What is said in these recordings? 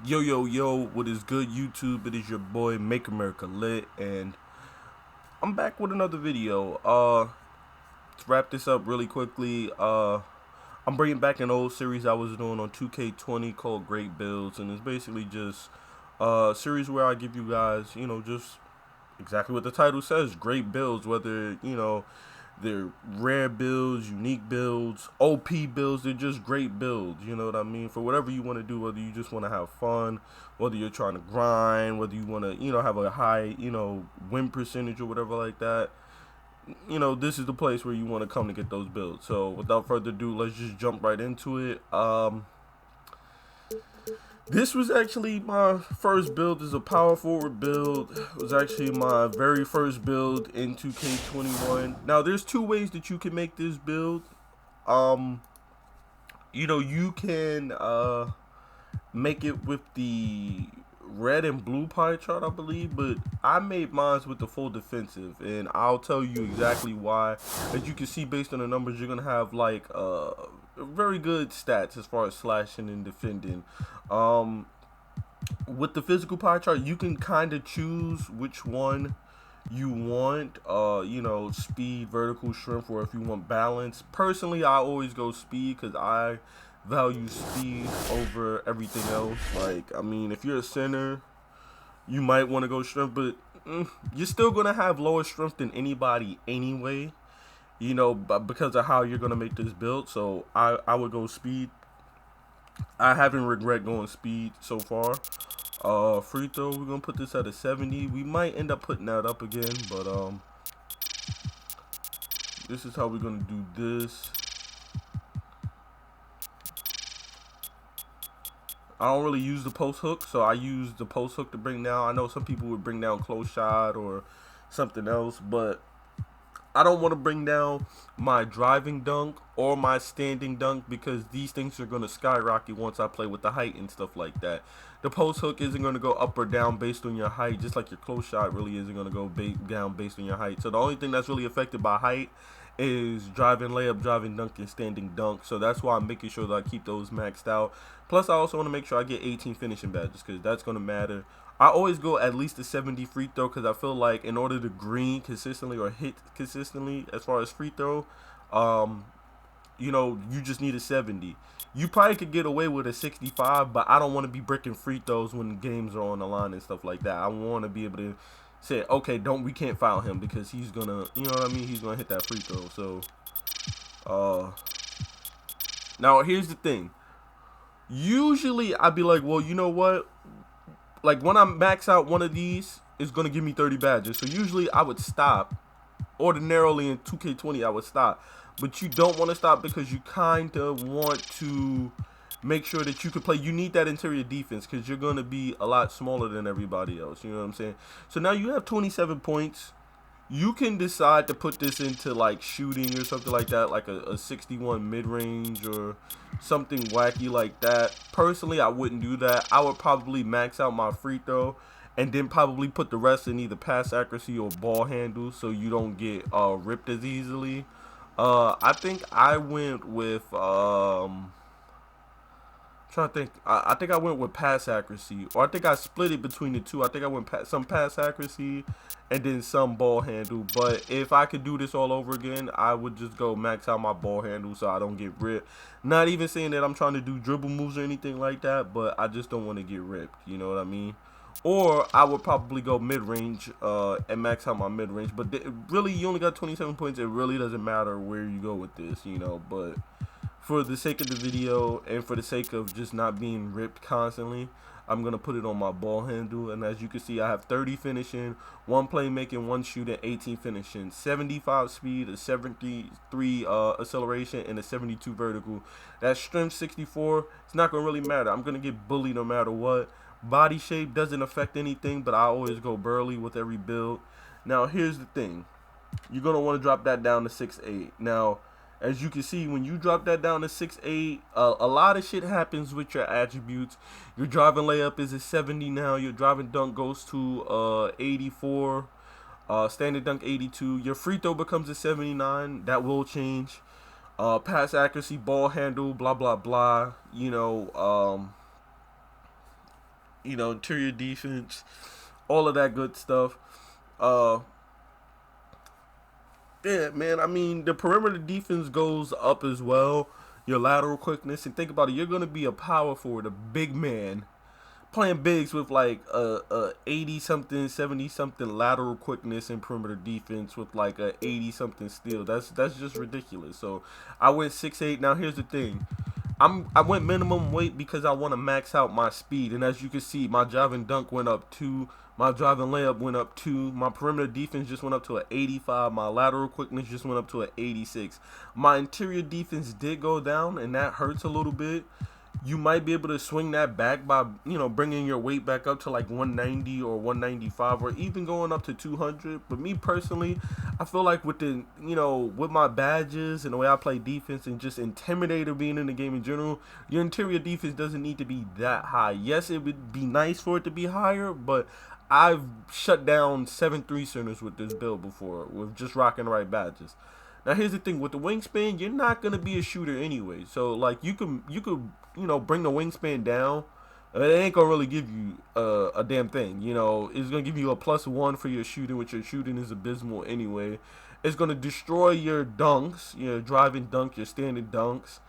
Yo, yo, yo, what is good, YouTube? It is your boy, Make America Lit, and I'm back with another video. To wrap this up really quickly, I'm bringing back an old series I was doing on 2K20 called Great Builds, and it's basically just a series where I give you guys, just exactly what the title says, great builds, whether, they're rare builds, unique builds, OP builds, they're just great builds, you know what I mean? For whatever you want to do, whether you just want to have fun, whether you're trying to grind, whether you want to, have a high, win percentage or whatever like that, this is the place where you want to come to get those builds. So without further ado, let's just jump right into it. This was actually my first build as a power forward build. It was actually my very first build in 2K21. Now, there's two ways that you can make this build. You can make it with the red and blue pie chart, I believe, but I made mine with the full defensive, and I'll tell you exactly why. As you can see, based on the numbers, you're gonna have like very good stats as far as slashing and defending. With the physical pie chart, you can kind of choose which one you want, speed, vertical, strength, or if you want balance. Personally, I always go speed because I value speed over everything else. Like, I mean, if you're a center, you might want to go strength, but you're still going to have lower strength than anybody anyway, because of how you're going to make this build. So I would go speed. I haven't regret going speed so far. Free throw, we're gonna put this at a 70. We might end up putting that up again, but this is how we're gonna do this. I don't really use the post hook, so I use the post hook to bring down. I know some people would bring down close shot or something else, but I don't want to bring down my driving dunk or my standing dunk because these things are going to skyrocket once I play with the height and stuff like that. The post hook isn't going to go up or down based on your height, just like your close shot really isn't going to go down based on your height. So the only thing that's really affected by height is driving layup, driving dunk, and standing dunk. So that's why I'm making sure that I keep those maxed out. Plus, I also want to make sure I get 18 finishing badges because that's going to matter. I always go at least a 70 free throw because I feel like in order to green consistently or hit consistently as far as free throw, you just need a 70. You probably could get away with a 65, but I don't want to be bricking free throws when games are on the line and stuff like that. I want to be able to say, okay, we can't foul him because he's gonna, he's gonna hit that free throw. So, now here's the thing. Usually I'd be like, well, you know what? Like when I max out one of these, it's gonna give me 30 badges. So usually I would stop. Ordinarily in 2K20 I would stop, but you don't want to stop because you kind of want to make sure that you can play. You need that interior defense because you're gonna be a lot smaller than everybody else. You know what I'm saying? So now you have 27 points. You can decide to put this into like shooting or something like that, like a 61 mid-range or something wacky like that. Personally, I wouldn't do that. I would probably max out my free throw and then probably put the rest in either pass accuracy or ball handle so you don't get ripped as easily. I think I went with trying to think. I think I went with pass accuracy, or I think I split it between the two. I think I went some pass accuracy and then some ball handle. But if I could do this all over again, I would just go max out my ball handle so I don't get ripped. Not even saying that I'm trying to do dribble moves or anything like that, but I just don't want to get ripped. You know what I mean? Or I would probably go mid-range and max out my mid-range. But really, you only got 27 points. It really doesn't matter where you go with this, But for the sake of the video and for the sake of just not being ripped constantly, I'm going to put it on my ball handle. And as you can see, I have 30 finishing, 1 playmaking, 1 shooting, 18 finishing, 75 speed, a 73 acceleration, and a 72 vertical. That strength 64, it's not going to really matter. I'm going to get bullied no matter what. Body shape doesn't affect anything, but I always go burly with every build. Now, here's the thing. You're going to want to drop that down to 6'8". Now, as you can see, when you drop that down to 6'8", a lot of shit happens with your attributes. Your driving layup is a 70 now. Your driving dunk goes to 84. Standing dunk 82. Your free throw becomes a 79. That will change. Pass accuracy, ball handle, blah, blah, blah. interior defense, all of that good stuff. Uh, yeah, man. I mean, the perimeter defense goes up as well. Your lateral quickness, and think about it. You're gonna be a power forward, a big man, playing bigs with like a 80 something, 70 something lateral quickness and perimeter defense with like a 80 something steal. That's just ridiculous. So I went 6'8". Now here's the thing. I went minimum weight because I want to max out my speed, and as you can see, my driving dunk went up 2, my driving layup went up 2, my perimeter defense just went up to an 85, my lateral quickness just went up to an 86. My interior defense did go down, and that hurts a little bit. You might be able to swing that back by, bringing your weight back up to like 190 or 195 or even going up to 200. But me personally, I feel like with with my badges and the way I play defense and just Intimidator being in the game in general, your interior defense doesn't need to be that high. Yes, it would be nice for it to be higher, but I've shut down 7 3-centers with this build before with just rocking the right badges. Now here's the thing, with the wingspan, you're not gonna be a shooter anyway. So like you could bring the wingspan down. It ain't gonna really give you a damn thing. It's gonna give you a +1 for your shooting, which your shooting is abysmal anyway. It's gonna destroy your dunks, your driving dunk, your standing dunks,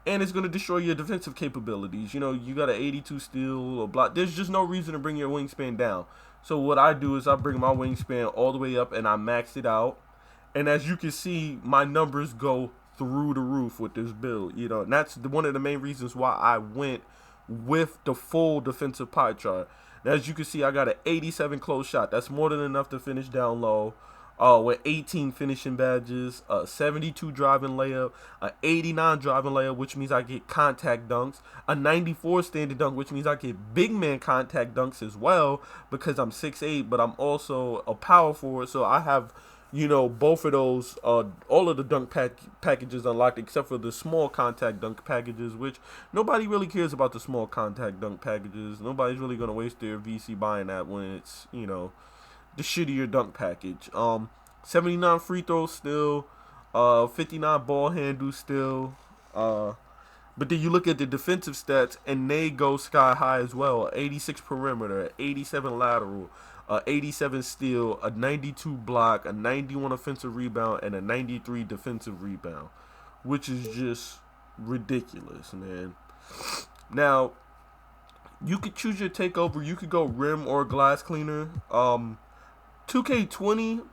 and it's gonna destroy your defensive capabilities. You got an 82 steal or block. There's just no reason to bring your wingspan down. So what I do is I bring my wingspan all the way up and I max it out. And as you can see, my numbers go through the roof with this build, and that's one of the main reasons why I went with the full defensive pie chart. And as you can see, I got an 87 close shot. That's more than enough to finish down low. With 18 finishing badges, 72 driving layup, a 89 driving layup, which means I get contact dunks, a 94 standing dunk, which means I get big man contact dunks as well because I'm 6'8", but I'm also a power forward, so I have both of those, all of the dunk packages unlocked except for the small contact dunk packages, which nobody really cares about the small contact dunk packages. Nobody's really going to waste their VC buying that when it's, the shittier dunk package. 79 free throws still, 59 ball handles still, but then you look at the defensive stats and they go sky high as well. 86 perimeter, 87 lateral, 87 steal, a 92 block, a 91 offensive rebound, and a 93 defensive rebound, which is just ridiculous, man. Now, you could choose your takeover. You could go rim or glass cleaner. 2K20,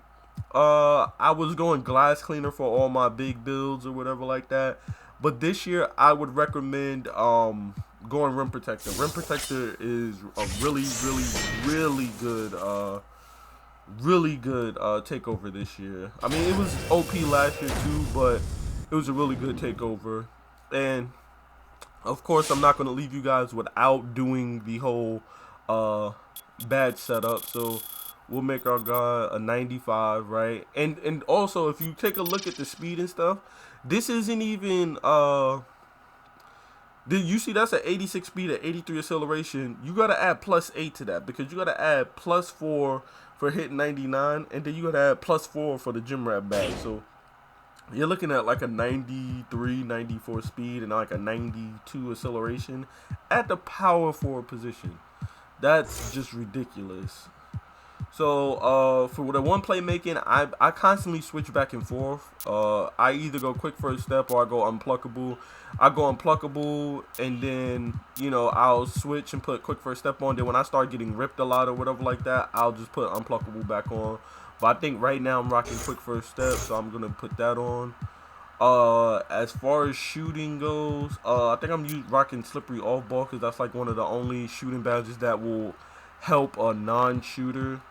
I was going glass cleaner for all my big builds or whatever like that. But this year, I would recommend going rim protector. Rim protector is a really good takeover this year. I mean, it was OP last year too, but it was a really good takeover. And of course, I'm not going to leave you guys without doing the whole badge setup. So we'll make our guy a 95, right? And also, if you take a look at the speed and stuff, this isn't even you see that's an 86 speed, at 83 acceleration. You gotta add +8 to that because you gotta add +4 for hitting 99, and then you gotta add +4 for the gym rat badge. So you're looking at like a 93, 94 speed and like a 92 acceleration at the power forward position. That's just ridiculous. So for the one playmaking, I constantly switch back and forth. I either go quick first step or I go unpluckable. I go unpluckable and then I'll switch and put quick first step on. Then when I start getting ripped a lot or whatever like that, I'll just put unpluckable back on. But I think right now I'm rocking quick first step, so I'm gonna put that on. As far as shooting goes, I think I'm rocking slippery off ball because that's like one of the only shooting badges that will help a non-shooter.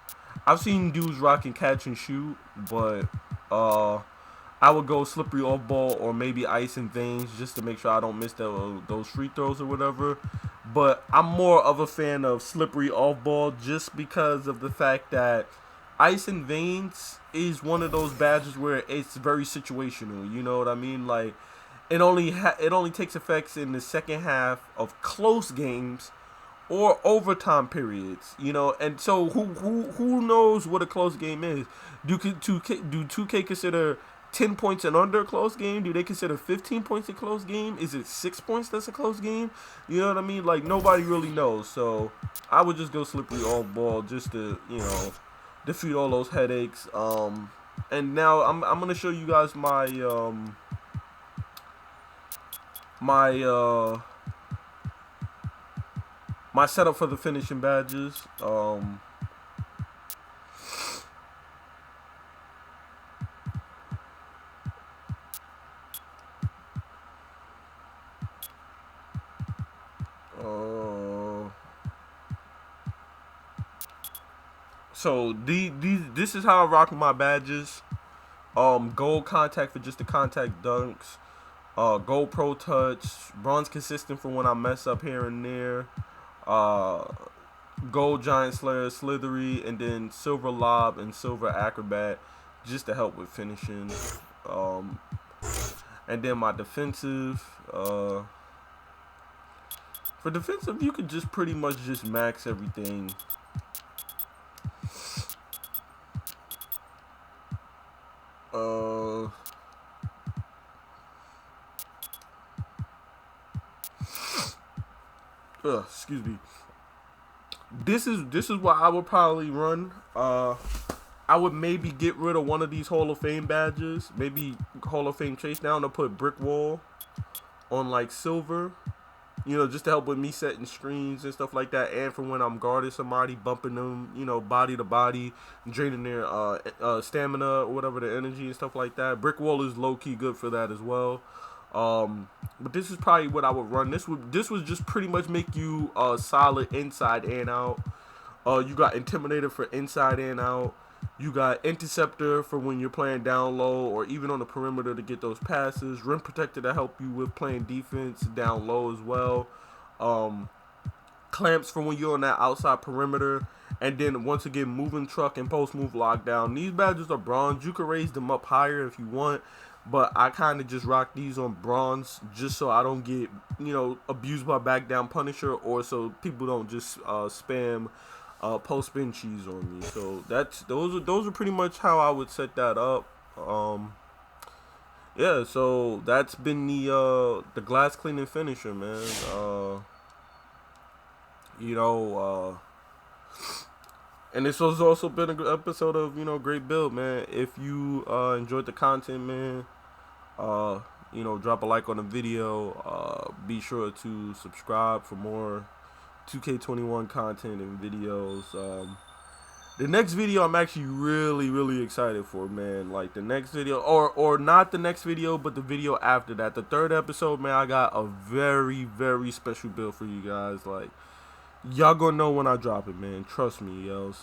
I've seen dudes rocking catch and shoot, but I would go slippery off ball or maybe ice and veins just to make sure I don't miss those free throws or whatever. But I'm more of a fan of slippery off ball just because of the fact that ice and veins is one of those badges where it's very situational. You know what I mean? Like it only takes effects in the second half of close games or overtime periods, and so who knows what a close game is? Do 2K consider 10 points and under a close game? Do they consider 15 points a close game? Is it 6 points that's a close game? You know what I mean? Like nobody really knows. So I would just go slippery all ball just to, defeat all those headaches. And now I'm gonna show you guys my my my setup for the finishing badges. So this is how I rock my badges. Gold contact for just the contact dunks. Gold pro touch. Bronze consistent for when I mess up here and there. Gold giant slayer, slithery, and then silver lob and silver acrobat, just to help with finishing. And then my defensive. For defensive, you could just pretty much just max everything. Excuse me. This is what I would probably run. I would maybe get rid of one of these Hall of Fame badges. Maybe Hall of Fame chase down to put brick wall on like silver. Just to help with me setting screens and stuff like that. And for when I'm guarding somebody, bumping them, body to body, draining their stamina or whatever, the energy and stuff like that. Brick wall is low key good for that as well. But this is probably what I would run. This would just pretty much make you solid inside and out. You got Intimidator for inside and out. You got Interceptor for when you're playing down low or even on the perimeter to get those passes. Rim Protector to help you with playing defense down low as well. Clamps for when you're on that outside perimeter. And then once again, Moving Truck and Post Move Lockdown. These badges are bronze. You can raise them up higher if you want. But I kind of just rock these on bronze just so I don't get, abused by back down Punisher, or so people don't just spam post spin cheese on me. So those are pretty much how I would set that up. Yeah, so that's been the glass cleaning finisher, man. And this has also been a good episode of, Great Build, man. If you enjoyed the content, man, drop a like on the video. Be sure to subscribe for more 2K21 content and videos. The next video I'm actually really, really excited for, man. Like the next video, or not the next video, but the video after that. The third episode, man, I got a very, very special build for you guys. Like, y'all gonna know when I drop it, man. Trust me, yos.